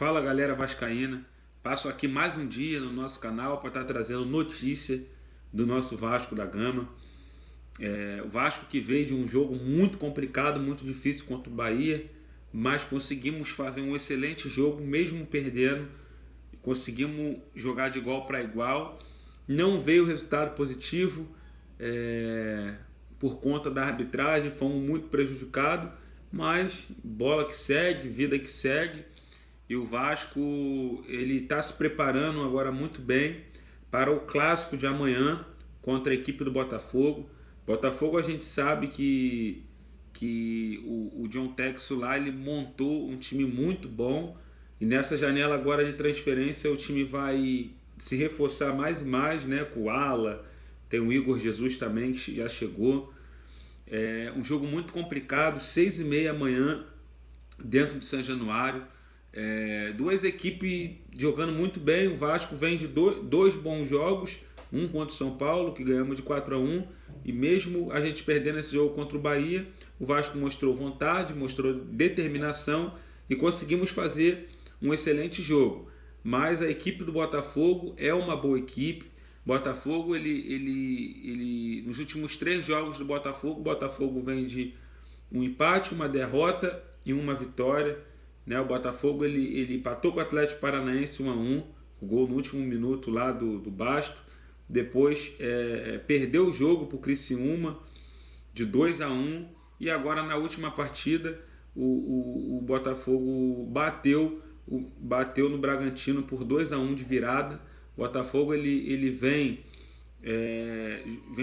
Fala galera vascaína, passo aqui mais um dia no nosso canal para estar trazendo notícia do nosso Vasco da Gama. O Vasco que veio de um jogo muito complicado, muito difícil contra o Bahia, mas conseguimos fazer um excelente jogo mesmo perdendo, conseguimos jogar de igual para igual. Não veio resultado positivo por conta da arbitragem, fomos muito prejudicados, mas bola que segue, vida que segue. E o Vasco ele está se preparando agora muito bem para o clássico de amanhã contra a equipe do Botafogo. Botafogo a gente sabe que o John Textor lá ele montou um time muito bom e nessa janela agora de transferência o time vai se reforçar mais e mais, né? Com o Ala, tem o Igor Jesus também que já chegou. É um jogo muito complicado, 6h30 amanhã dentro de São Januário. Duas equipes jogando muito bem. O Vasco vem de dois bons jogos, um contra o São Paulo que ganhamos de 4-1, e mesmo a gente perdendo esse jogo contra o Bahia, o Vasco mostrou vontade, mostrou determinação e conseguimos fazer um excelente jogo. Mas a equipe do Botafogo é uma boa equipe. Botafogo ele nos últimos 3 jogos do Botafogo, o Botafogo vem de um empate, uma derrota e uma vitória. O Botafogo ele empatou com o Atlético Paranaense 1-1, o gol no último minuto lá do Basto. Depois perdeu o jogo para o Criciúma de 2-1 e agora na última partida o Botafogo bateu no Bragantino por 2-1 de virada. O Botafogo ele vem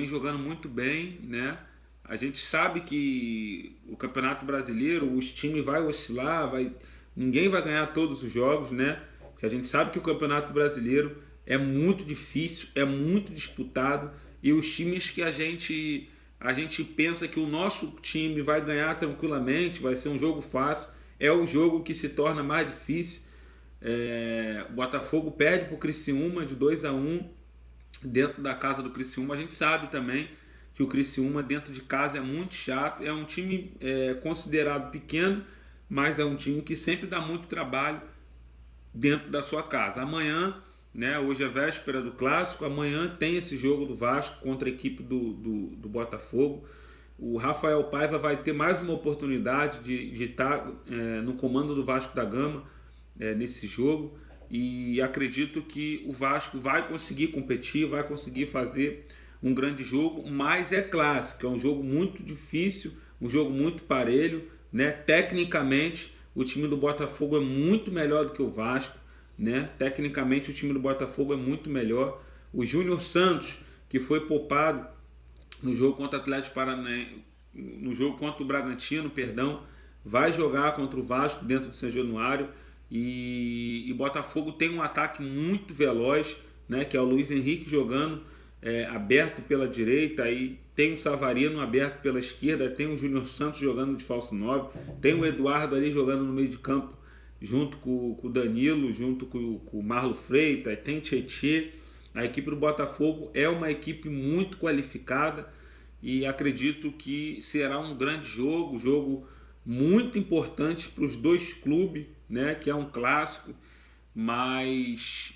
jogando muito bem, né? A gente sabe que o Campeonato Brasileiro, os times vai oscilar, ninguém vai ganhar todos os jogos, né? Porque a gente sabe que o Campeonato Brasileiro é muito difícil, é muito disputado e os times que a gente pensa que o nosso time vai ganhar tranquilamente, vai ser um jogo fácil, é o jogo que se torna mais difícil. O Botafogo perde para o Criciúma de 2-1 dentro da casa do Criciúma. A gente sabe também que o Criciúma dentro de casa é muito chato, é um time considerado pequeno, mas é um time que sempre dá muito trabalho dentro da sua casa. Amanhã, né, hoje é véspera do Clássico, amanhã tem esse jogo do Vasco contra a equipe do Botafogo. O Rafael Paiva vai ter mais uma oportunidade de estar no comando do Vasco da Gama nesse jogo, e acredito que o Vasco vai conseguir competir, vai conseguir fazer um grande jogo, mas é clássico, é um jogo muito difícil, um jogo muito parelho, né? Tecnicamente o time do Botafogo é muito melhor do que o Vasco, né? Tecnicamente o time do Botafogo é muito melhor. O Júnior Santos, que foi poupado no jogo contra o Atlético Paranaense, no jogo contra o Bragantino, perdão, vai jogar contra o Vasco dentro de São Januário. E Botafogo tem um ataque muito veloz, né? Que é o Luiz Henrique jogando aberto pela direita, aí tem o Savarino aberto pela esquerda, tem o Júnior Santos jogando de falso 9, tem o Eduardo ali jogando no meio de campo junto com o Danilo, junto com o Marlo Freitas, tem Tietê. A equipe do Botafogo é uma equipe muito qualificada e acredito que será um grande jogo muito importante para os dois clubes, né, que é um clássico, mas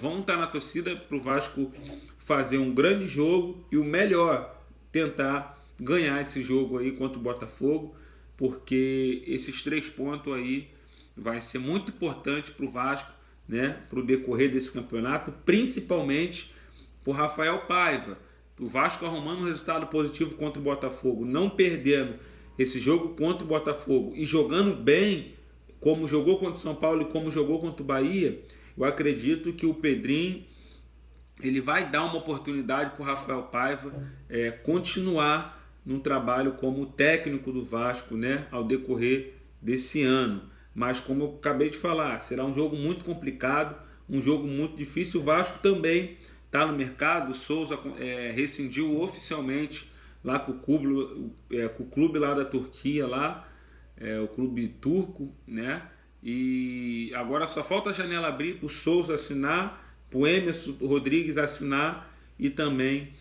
vamos estar na torcida para o Vasco fazer um grande jogo e o melhor, tentar ganhar esse jogo aí contra o Botafogo, porque esses 3 pontos aí vai ser muito importante para o Vasco, né, para o decorrer desse campeonato, principalmente para o Rafael Paiva. O Vasco arrumando um resultado positivo contra o Botafogo, não perdendo esse jogo contra o Botafogo e jogando bem, como jogou contra o São Paulo e como jogou contra o Bahia, eu acredito que o Pedrinho ele vai dar uma oportunidade para o Rafael Paiva continuar no trabalho como técnico do Vasco, né, ao decorrer desse ano. Mas como eu acabei de falar, será um jogo muito complicado, um jogo muito difícil. O Vasco também está no mercado. O Souza rescindiu oficialmente lá com o clube lá da Turquia, o clube turco, né? E agora só falta a janela abrir para o Souza assinar, para o Emerson Rodrigues assinar e também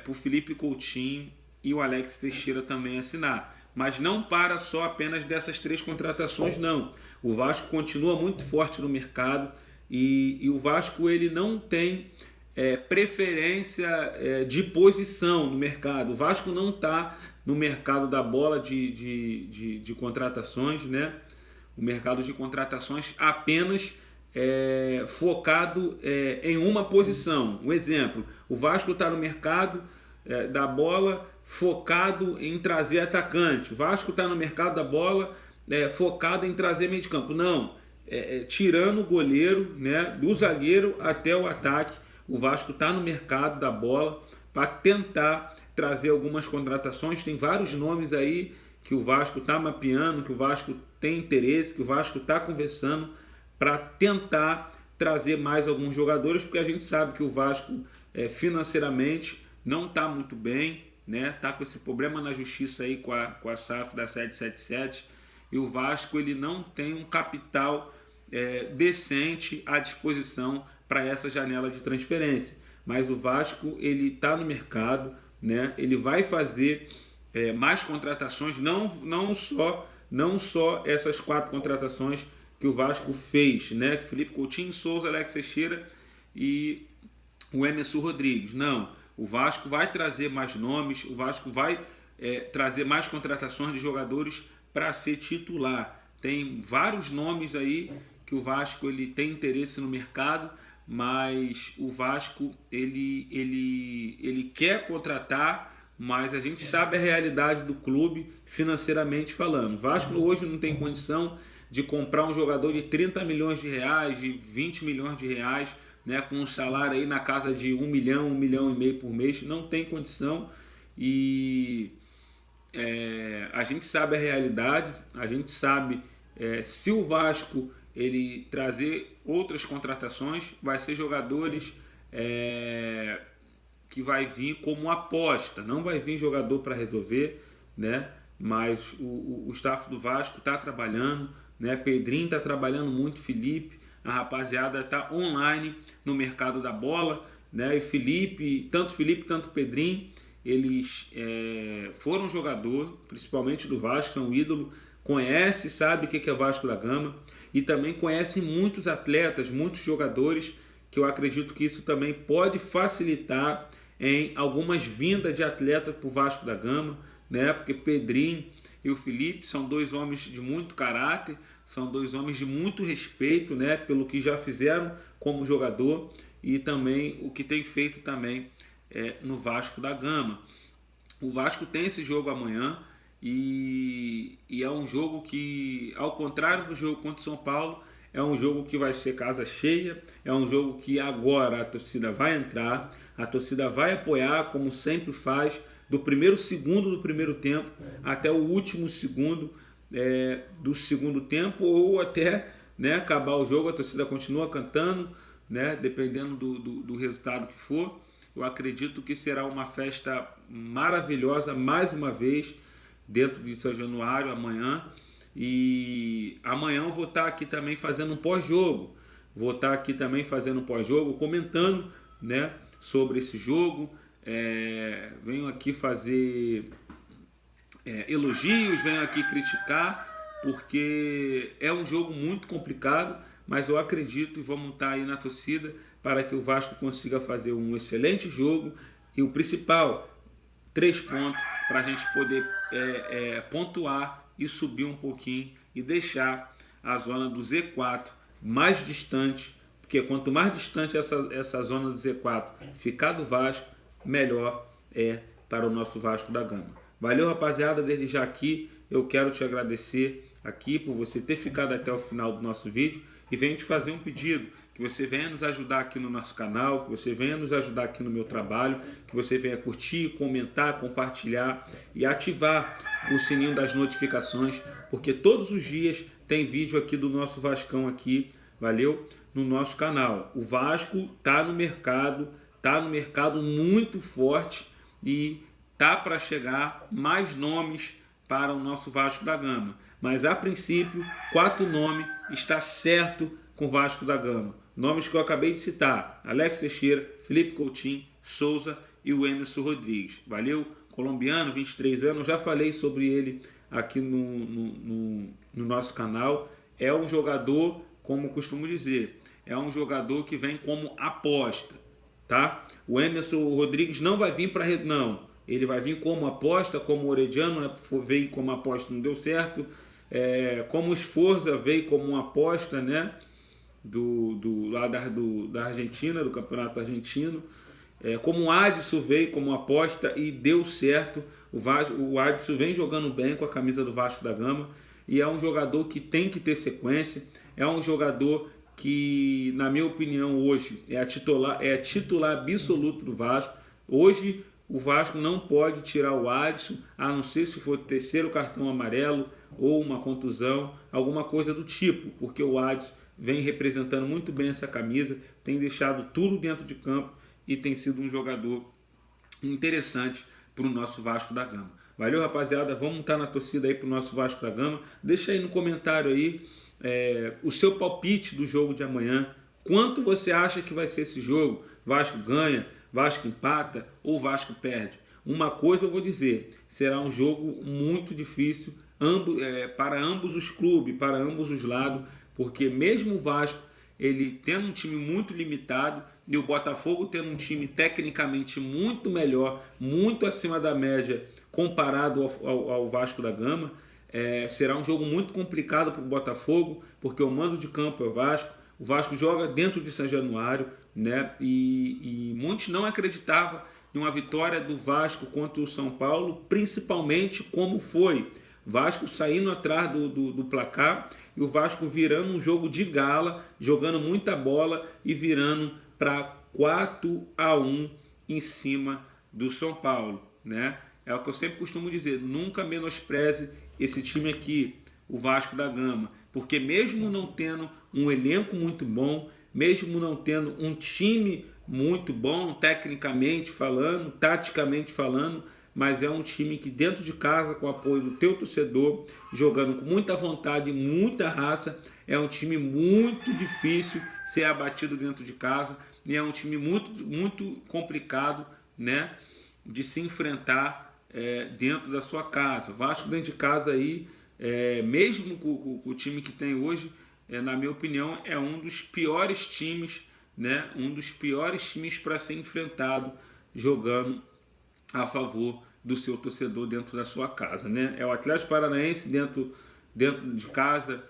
para o Felipe Coutinho e o Alex Teixeira também assinar. mas não para só apenas dessas 3 contratações, não. O Vasco continua muito forte no mercado e o Vasco ele não tem preferência de posição no mercado. O Vasco não está no mercado da bola de contratações, né? O mercado de contratações apenas focado em uma posição. Um exemplo, o Vasco está no mercado da bola focado em trazer atacante. O Vasco está no mercado da bola focado em trazer meio de campo. Não, tirando o goleiro, né, do zagueiro até o ataque, o Vasco está no mercado da bola para tentar trazer algumas contratações. Tem vários nomes aí que o Vasco está mapeando, que o Vasco tem interesse, que o Vasco está conversando para tentar trazer mais alguns jogadores, porque a gente sabe que o Vasco financeiramente não está muito bem, né? Tá com esse problema na justiça aí com a SAF da 777, e o Vasco ele não tem um capital decente à disposição para essa janela de transferência. Mas o Vasco ele está no mercado, né? Ele vai fazer mais contratações, não só essas 4 contratações que o Vasco fez, né? Felipe Coutinho, Souza, Alex Teixeira e o Emerson Rodrigues. Não, o Vasco vai trazer mais nomes, o Vasco vai trazer mais contratações de jogadores para ser titular. Tem vários nomes aí que o Vasco ele tem interesse no mercado, mas o Vasco ele quer contratar, mas a gente sabe a realidade do clube financeiramente falando. O Vasco hoje não tem condição de comprar um jogador de 30 milhões de reais, de 20 milhões de reais, né, com um salário aí na casa de 1 milhão, 1 milhão e meio por mês. Não tem condição e a gente sabe a realidade, a gente sabe se o Vasco ele trazer outras contratações, vai ser jogadores que vai vir como aposta, não vai vir jogador para resolver, né? Mas o staff do Vasco está trabalhando, né? Pedrinho está trabalhando muito, Felipe, a rapaziada está online no mercado da bola, né? E tanto Pedrinho, eles foram jogador, principalmente do Vasco, são ídolo, sabe o que é Vasco da Gama e também conhece muitos atletas, muitos jogadores, que eu acredito que isso também pode facilitar em algumas vindas de atletas para o Vasco da Gama, né? Porque Pedrinho e o Felipe são 2 homens de muito caráter, são 2 homens de muito respeito, né? Pelo que já fizeram como jogador e também o que tem feito também no Vasco da Gama. O Vasco tem esse jogo amanhã e é um jogo que, ao contrário do jogo contra o São Paulo, é um jogo que vai ser casa cheia, é um jogo que agora a torcida vai entrar, a torcida vai apoiar, como sempre faz, do primeiro segundo do primeiro tempo até o último segundo do segundo tempo, ou até, né, acabar o jogo, a torcida continua cantando, né, dependendo do resultado que for. Eu acredito que será uma festa maravilhosa, mais uma vez, dentro de São Januário, amanhã. E amanhã eu vou estar aqui também fazendo um pós-jogo. Comentando, né, sobre esse jogo. Venho aqui fazer elogios, venho aqui criticar, porque é um jogo muito complicado, mas eu acredito e vamos estar aí na torcida para que o Vasco consiga fazer um excelente jogo e o principal, 3 pontos para a gente poder pontuar e subir um pouquinho e deixar a zona do Z4 mais distante, porque quanto mais distante essa zona do Z4 ficar do Vasco, melhor é para o nosso Vasco da Gama. Valeu, rapaziada, desde já aqui eu quero te agradecer aqui por você ter ficado até o final do nosso vídeo e venho te fazer um pedido, que você venha nos ajudar aqui no nosso canal, que você venha nos ajudar aqui no meu trabalho, que você venha curtir, comentar, compartilhar e ativar o sininho das notificações, porque todos os dias tem vídeo aqui do nosso Vascão aqui, valeu? No nosso canal. O Vasco tá no mercado muito forte e tá para chegar mais nomes para o nosso Vasco da Gama. Mas a princípio, 4 nomes está certo com o Vasco da Gama. Nomes que eu acabei de citar: Alex Teixeira, Felipe Coutinho, Souza e o Emerson Rodrigues. Valeu? Colombiano, 23 anos, já falei sobre ele aqui no nosso canal, é um jogador, como eu costumo dizer, é um jogador que vem como aposta, tá? O Emerson Rodrigues não vai vir para... Não, ele vai vir como aposta, como o Orediano veio como aposta, não deu certo. Como o Sforza veio como uma aposta, né? Lá da Argentina, do Campeonato Argentino. Como o Adson veio como aposta e deu certo. O Adson vem jogando bem com a camisa do Vasco da Gama e é um jogador que tem que ter sequência. É um jogador que, na minha opinião, hoje é titular absoluto do Vasco. Hoje o Vasco não pode tirar o Adson, a não ser se for terceiro cartão amarelo ou uma contusão, alguma coisa do tipo, porque o Adson vem representando muito bem essa camisa, tem deixado tudo dentro de campo e tem sido um jogador interessante para o nosso Vasco da Gama. Valeu, rapaziada, vamos estar na torcida aí para o nosso Vasco da Gama. Deixa aí no comentário aí o seu palpite do jogo de amanhã. Quanto você acha que vai ser esse jogo? Vasco ganha, Vasco empata ou Vasco perde? Uma coisa eu vou dizer, será um jogo muito difícil para ambos os clubes, para ambos os lados, porque mesmo o Vasco ele tendo um time muito limitado e o Botafogo tendo um time tecnicamente muito melhor, muito acima da média comparado ao Vasco da Gama, será um jogo muito complicado para o Botafogo, porque o mando de campo é o Vasco joga dentro de São Januário, né? E muitos não acreditavam em uma vitória do Vasco contra o São Paulo, principalmente como foi. Vasco saindo atrás do placar e o Vasco virando um jogo de gala, jogando muita bola e virando para 4-1 em cima do São Paulo, né? É o que eu sempre costumo dizer, nunca menospreze esse time aqui, o Vasco da Gama, porque mesmo não tendo um elenco muito bom, mesmo não tendo um time muito bom, tecnicamente falando, taticamente falando, mas é um time que dentro de casa, com o apoio do teu torcedor, jogando com muita vontade, muita raça, é um time muito difícil ser abatido dentro de casa e é um time muito, muito complicado, né, de se enfrentar dentro da sua casa. Vasco dentro de casa aí, mesmo com o time que tem hoje, na minha opinião, é um dos piores times, né, um dos piores times para ser enfrentado jogando a favor do seu torcedor dentro da sua casa, né? É o Atlético Paranaense dentro de casa,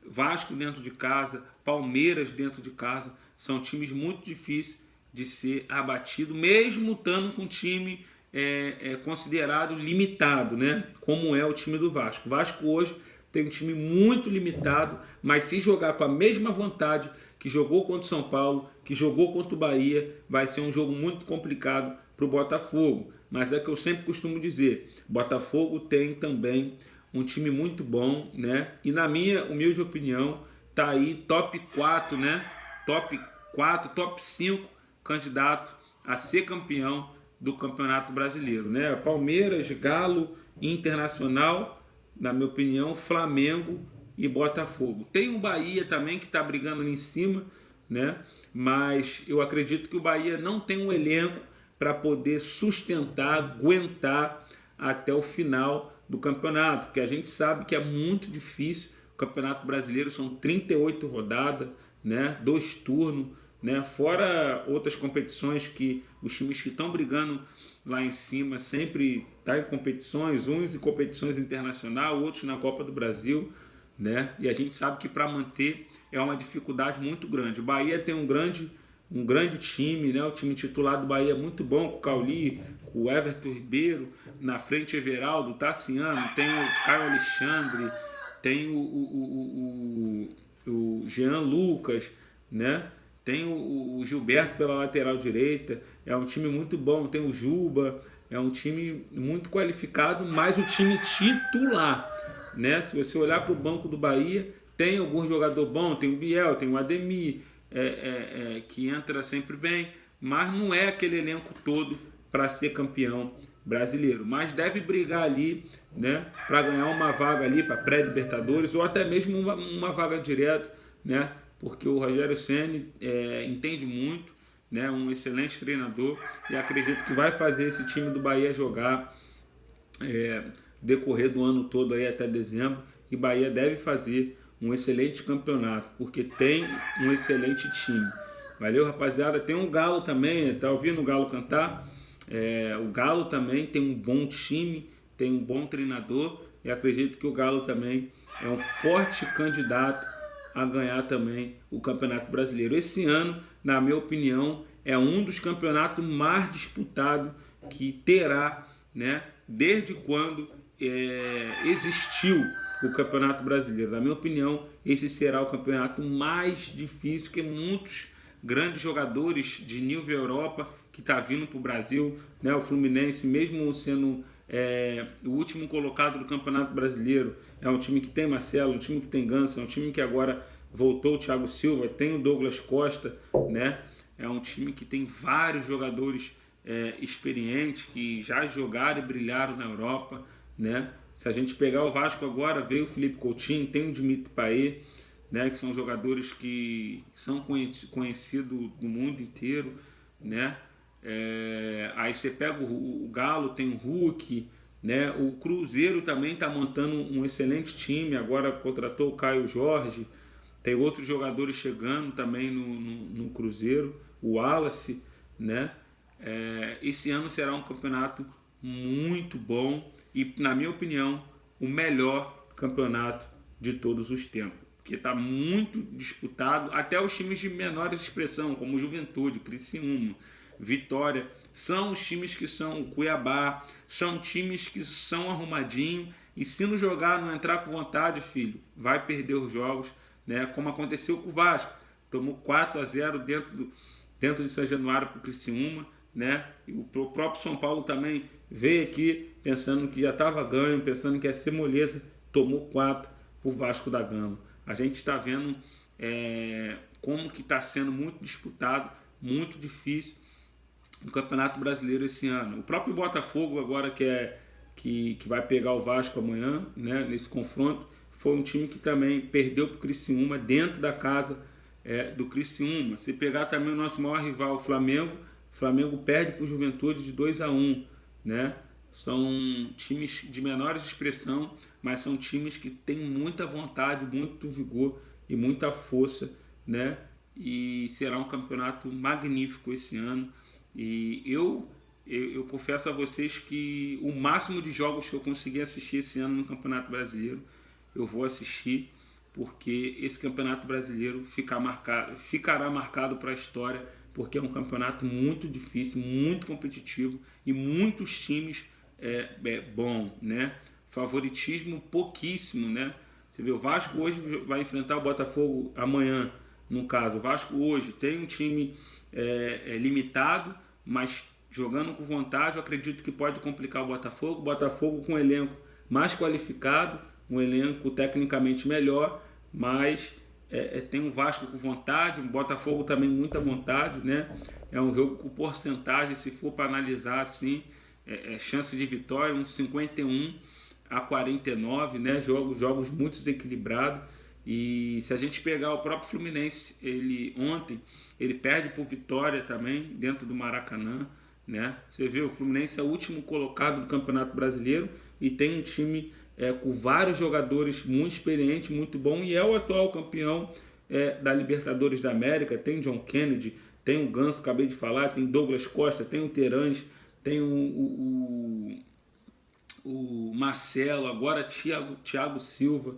Vasco dentro de casa, Palmeiras dentro de casa, são times muito difíceis de ser abatido, mesmo estando com um time considerado limitado, né? Como é o time do Vasco. O Vasco hoje tem um time muito limitado, mas se jogar com a mesma vontade que jogou contra o São Paulo, que jogou contra o Bahia, vai ser um jogo muito complicado para o Botafogo. Mas é que eu sempre costumo dizer, Botafogo tem também um time muito bom, né? E na minha humilde opinião, tá aí top 4, né? Top 4, top 5 candidato a ser campeão do Campeonato Brasileiro, né? Palmeiras, Galo, Internacional, na minha opinião, Flamengo e Botafogo. Tem o Bahia também que está brigando ali em cima, né? Mas eu acredito que o Bahia não tem um elenco para poder sustentar, aguentar até o final do campeonato, porque a gente sabe que é muito difícil. O Campeonato Brasileiro são 38 rodadas, né? 2 turnos, né? Fora outras competições que os times que estão brigando lá em cima sempre tá em competições, uns em competições internacionais, outros na Copa do Brasil, né? E a gente sabe que para manter é uma dificuldade muito grande. O Bahia tem um grande time, né? O time titular do Bahia é muito bom, com o Cauli, com o Everton Ribeiro, na frente Everaldo, Tassiano, tem o Caio Alexandre, tem o Jean Lucas, né? Tem o Gilberto pela lateral direita, é um time muito bom, tem o Juba, é um time muito qualificado, mas o time titular, né? Se você olhar para o banco do Bahia, tem algum jogador bom, tem o Biel, tem o Ademir, que entra sempre bem, mas não é aquele elenco todo para ser campeão brasileiro, mas deve brigar ali, né, para ganhar uma vaga ali para pré-libertadores ou até mesmo uma vaga direto, né, porque o Rogério Ceni entende muito, né, um excelente treinador e acredito que vai fazer esse time do Bahia jogar decorrer do ano todo aí até dezembro, e Bahia deve fazer um excelente campeonato, porque tem um excelente time. Valeu, rapaziada. Tem um Galo também, tá ouvindo o Galo cantar? O Galo também tem um bom time, tem um bom treinador, e acredito que o Galo também é um forte candidato a ganhar também o Campeonato Brasileiro. Esse ano, na minha opinião, é um dos campeonatos mais disputados que terá, né, desde quando existiu o Campeonato Brasileiro. Na minha opinião, esse será o campeonato mais difícil, porque muitos grandes jogadores de nível Europa que está vindo para o Brasil, né? O Fluminense, mesmo sendo o último colocado do Campeonato Brasileiro, é um time que tem Marcelo, um time que tem Ganso, é um time que agora voltou o Thiago Silva, tem o Douglas Costa, né? É um time que tem vários jogadores experientes que já jogaram e brilharam na Europa, né? Se a gente pegar o Vasco agora, veio o Felipe Coutinho, tem o Dimitri Payet, né? Que são jogadores que são conhecidos do mundo inteiro, né? Aí você pega o Galo, tem o Hulk, né? O Cruzeiro também está montando um excelente time, agora contratou o Caio Jorge, tem outros jogadores chegando também no Cruzeiro, o Wallace, né? Esse ano será um campeonato muito bom e, na minha opinião, o melhor campeonato de todos os tempos, porque está muito disputado. Até os times de menor expressão, como Juventude, Criciúma, Vitória, são os times que são Cuiabá, são times que são arrumadinhos, e se não jogar, não entrar com vontade, filho, vai perder os jogos, né? Como aconteceu com o Vasco, tomou 4-0 dentro de São Januário para o Criciúma, né? E o próprio São Paulo também veio aqui pensando que já estava ganho, pensando que ia ser moleza, tomou 4 para o Vasco da Gama. A gente está vendo como que está sendo muito disputado, muito difícil o Campeonato Brasileiro esse ano. O próprio Botafogo agora que vai pegar o Vasco amanhã, né, nesse confronto, foi um time que também perdeu para o Criciúma dentro da casa do Criciúma. Se pegar também o nosso maior rival, o Flamengo perde para o Juventude de 2-1, né? São times de menores expressão, mas são times que têm muita vontade, muito vigor e muita força, né? E será um campeonato magnífico esse ano. E eu confesso a vocês que o máximo de jogos que eu consegui assistir esse ano no Campeonato Brasileiro, eu vou assistir, porque esse Campeonato Brasileiro ficará marcado para a história, porque é um campeonato muito difícil, muito competitivo e muitos times bom, né? Favoritismo pouquíssimo, né? Você vê, o Vasco hoje vai enfrentar o Botafogo amanhã, no caso. O Vasco hoje tem um time limitado, mas jogando com vontade, eu acredito que pode complicar o Botafogo. O Botafogo com um elenco mais qualificado, um elenco tecnicamente melhor, mas tem um Vasco com vontade, um Botafogo também muita vontade, né? É um jogo com porcentagem, se for para analisar assim, chance de vitória, uns 51-49, né? Jogos muito desequilibrados. E se a gente pegar o próprio Fluminense, ontem ele perde por Vitória também, dentro do Maracanã, né? Você vê, o Fluminense é o último colocado do Campeonato Brasileiro e tem um time com vários jogadores muito experientes, muito bom, e é o atual campeão da Libertadores da América. Tem John Kennedy, tem o Ganso, acabei de falar, tem Douglas Costa, tem o Terãs, tem o Marcelo, agora Thiago Silva,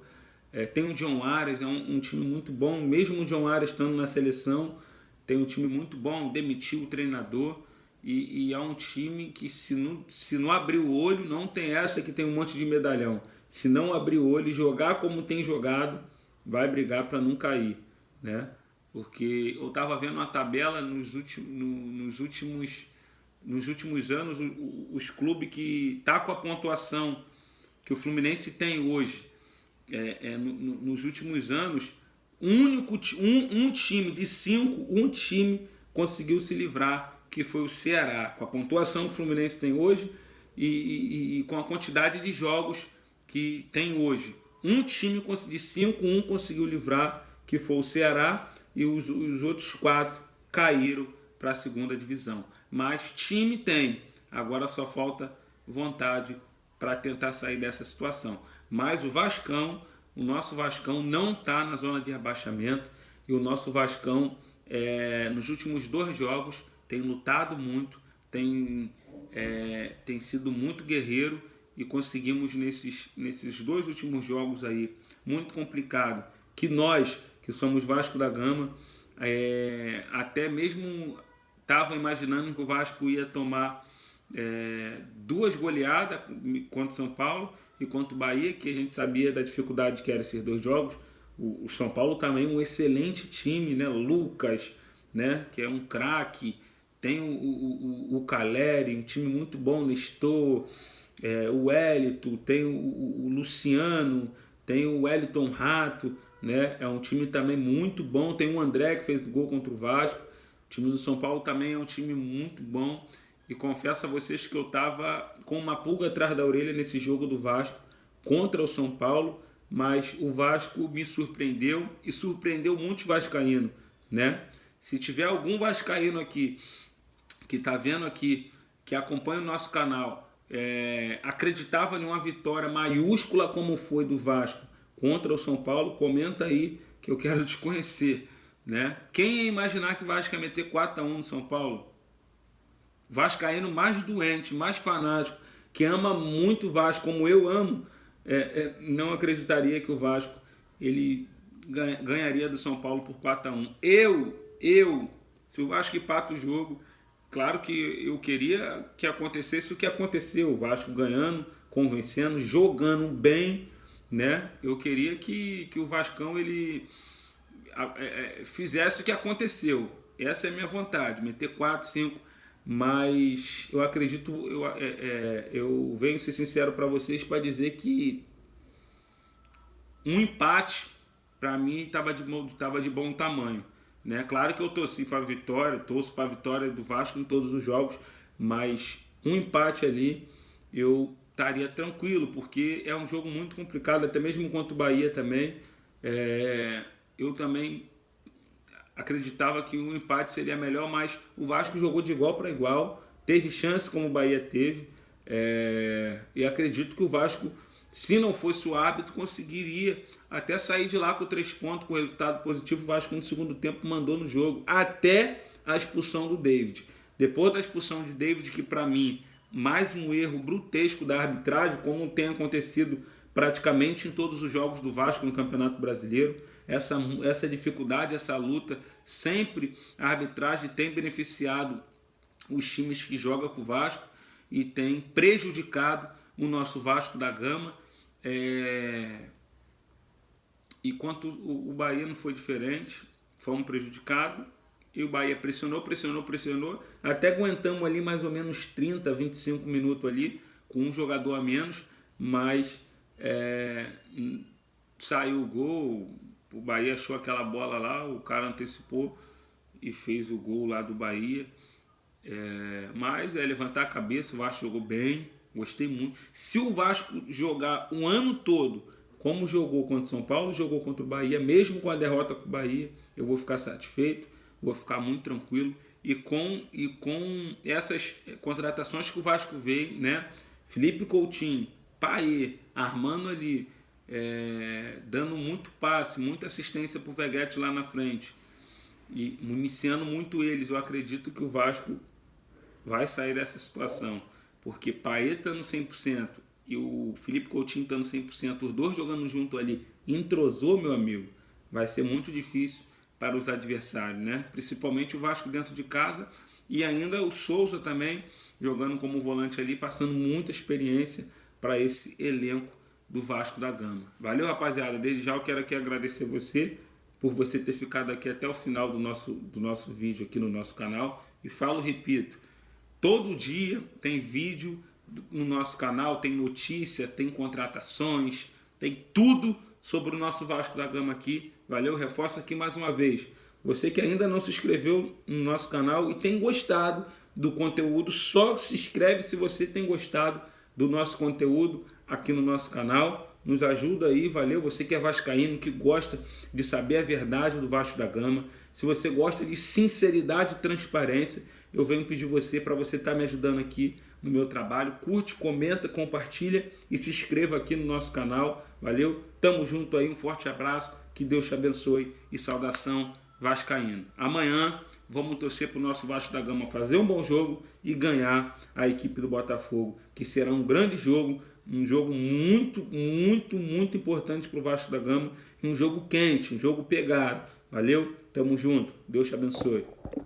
tem o John Arias, é um time muito bom, mesmo o John Arias estando na seleção, tem um time muito bom, demitiu o treinador, e é um time que se não abrir o olho, não tem essa que tem um monte de medalhão. Se não abrir o olho e jogar como tem jogado, vai brigar para não cair, né? Porque eu estava vendo uma tabela nos últimos anos, os clubes que tá com a pontuação que o Fluminense tem hoje, nos últimos anos, um time de 5, um time conseguiu se livrar, que foi o Ceará, com a pontuação que o Fluminense tem hoje e com a quantidade de jogos que tem hoje. Um time de 5, um conseguiu livrar, que foi o Ceará, e os outros 4 caíram para a segunda divisão. Mas time tem, agora só falta vontade para tentar sair dessa situação. Mas o nosso Vascão não está na zona de rebaixamento, e o nosso Vascão, nos últimos 2 jogos, tem lutado muito, tem sido muito guerreiro, e conseguimos nesses 2 últimos jogos aí, muito complicado, que nós, que somos Vasco da Gama, até mesmo estava imaginando que o Vasco ia tomar 2 goleadas contra o São Paulo e contra o Bahia, que a gente sabia da dificuldade que eram esses 2 jogos. O São Paulo também um excelente time, né? Lucas, né? Que é um craque, tem o Caleri, um time muito bom, Nestor, o Wellington, tem o Luciano, tem o Wellington Rato, né? É um time também muito bom, tem o André que fez gol contra o Vasco. O time do São Paulo também é um time muito bom, e confesso a vocês que eu estava com uma pulga atrás da orelha nesse jogo do Vasco contra o São Paulo, mas o Vasco me surpreendeu e surpreendeu muitos vascaínos, né? Se tiver algum vascaíno aqui que está vendo aqui, que acompanha o nosso canal, acreditava em uma vitória maiúscula como foi do Vasco contra o São Paulo, comenta aí que eu quero te conhecer, né? Quem ia imaginar que o Vasco ia meter 4-1 no São Paulo? Vascaíno mais doente, mais fanático, que ama muito o Vasco como eu amo, não acreditaria que o Vasco ele ganharia do São Paulo por 4-1. Se o Vasco empata o jogo, claro que eu queria que acontecesse o que aconteceu, o Vasco ganhando, convencendo, jogando bem, né? Eu queria que o Vascão ele fizesse o que aconteceu. Essa é a minha vontade, meter 4, 5, mas eu acredito, eu venho ser sincero para vocês para dizer que um empate para mim estava de bom tamanho, né? Claro que eu torço para a vitória do Vasco em todos os jogos, mas um empate ali eu estaria tranquilo, porque é um jogo muito complicado, até mesmo contra o Bahia também. Eu também acreditava que o empate seria melhor, mas o Vasco jogou de igual para igual, teve chance como o Bahia teve, e acredito que o Vasco, se não fosse o árbitro, conseguiria até sair de lá com 3 pontos, com resultado positivo. O Vasco no segundo tempo mandou no jogo, até a expulsão do David. Depois da expulsão de David, que para mim, mais um erro brutesco da arbitragem, como tem acontecido praticamente em todos os jogos do Vasco no Campeonato Brasileiro. Essa dificuldade, essa luta, sempre a arbitragem tem beneficiado os times que jogam com o Vasco e tem prejudicado o nosso Vasco da Gama. E quanto o Bahia não foi diferente, fomos prejudicados. E o Bahia pressionou, até aguentamos ali mais ou menos 30, 25 minutos ali, com um jogador a menos, mas saiu o gol, o Bahia achou aquela bola lá, o cara antecipou e fez o gol lá do Bahia. Mas levantar a cabeça, o Vasco jogou bem, gostei muito. Se o Vasco jogar um ano todo, como jogou contra o São Paulo, jogou contra o Bahia, mesmo com a derrota com o Bahia, eu vou ficar satisfeito, vou ficar muito tranquilo. E com essas contratações que o Vasco veio, né? Felipe Coutinho, Paê, armando ali, dando muito passe, muita assistência para o Veguete lá na frente, e municiando muito eles, eu acredito que o Vasco vai sair dessa situação, porque Paê estando 100% e o Felipe Coutinho estando 100%, os dois jogando junto ali, entrosou, meu amigo, vai ser muito difícil para os adversários, né? Principalmente o Vasco dentro de casa, e ainda o Souza também jogando como volante ali, passando muita experiência para esse elenco do Vasco da Gama. Valeu, rapaziada, desde já eu quero aqui agradecer você por você ter ficado aqui até o final do nosso vídeo aqui no nosso canal, e repito, todo dia tem vídeo no nosso canal, tem notícia, tem contratações, tem tudo sobre o nosso Vasco da Gama aqui. Valeu, reforço aqui mais uma vez. Você que ainda não se inscreveu no nosso canal e tem gostado do conteúdo, só se inscreve se você tem gostado do nosso conteúdo aqui no nosso canal. Nos ajuda aí, valeu. Você que é vascaíno, que gosta de saber a verdade do Vasco da Gama, se você gosta de sinceridade e transparência, eu venho pedir você para você estar me ajudando aqui, no meu trabalho. Curte, comenta, compartilha e se inscreva aqui no nosso canal. Valeu? Tamo junto aí, um forte abraço, que Deus te abençoe e saudação vascaína. Amanhã vamos torcer para o nosso Vasco da Gama fazer um bom jogo e ganhar a equipe do Botafogo, que será um grande jogo, um jogo muito importante para o Vasco da Gama, e um jogo quente, um jogo pegado. Valeu? Tamo junto. Deus te abençoe.